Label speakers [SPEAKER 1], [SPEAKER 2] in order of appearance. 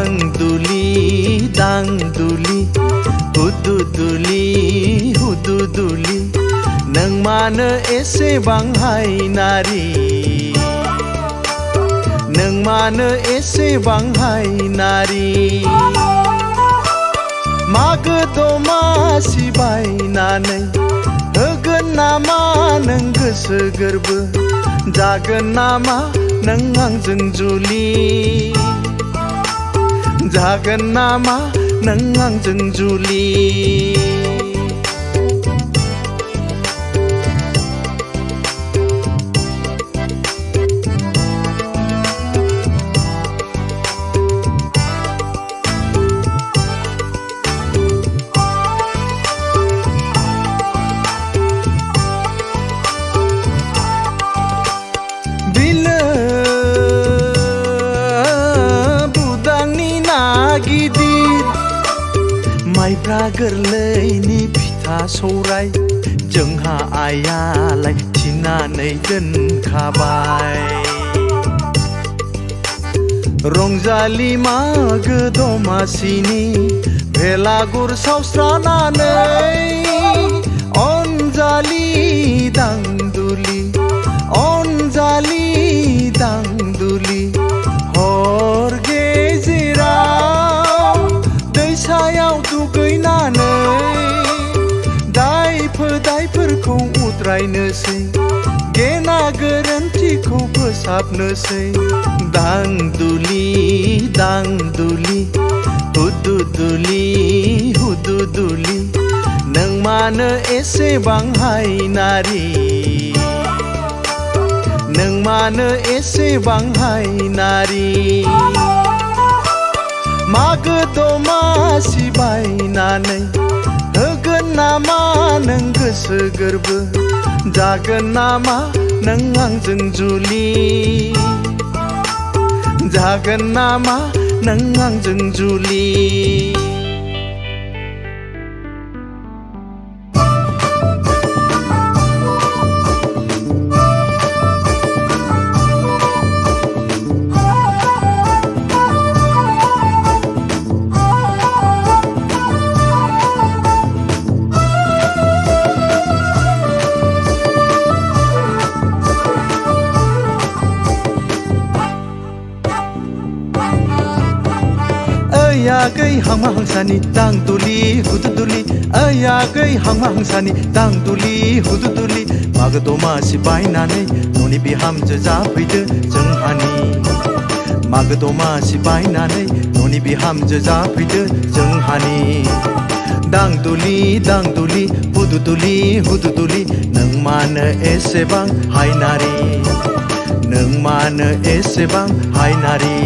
[SPEAKER 1] दांदुली दांदुली हुदुदुली हुदुदुली नों मानो एसेबां हायनारि नों मानो एसेबां हायनारि मागो दमासि बायनानै होगोन नामा नों गोसो गोरबो जागोन नामा नों आंजों जुलि जागोन नामा नों आंजों जुलि गिदिर माइब्रा गोरलैनि फिथा सौराय जोंहा आइयालाय थिनानै दोनखाबाय रंजालि मागो दमासिनि भेलागुर सावस्रानानै अनजालि दांदुलि अनजालि दांदुलि हर गेजेराव दैसायाव दुगैनानै दायफोरखौ उद्रायनोसै गेना गोरोन्थिखौ फोसाबनोसै दांदुलि दांदुलि हुदुदुलि हुदुदुलि नों मानो एसेबां हायनारि नों मानो एसेबां हायनारि मागो दमासि बायनानै होगोन नामा नों गोसो गोरबो जागोन नामा नों आंजों जुलि जागोन नामा नों आंजों जुलि आगै हांमा हांसानि दांदुलि हुदुदुलि आगै हांमा हांसानि दांदुलि हुदुदुलि मागो दमासि बायनानै न'नि बिहामजो जाफैदो जोंहानि मागो दमासि बायनानै न'नि बिहामजो जाफैदो जोंहानि दांदुलि दांदुलि हुदुदुलि हुदुदुलि नों मानो एसेबां हायनारि नों मानो एसेबां हायनारि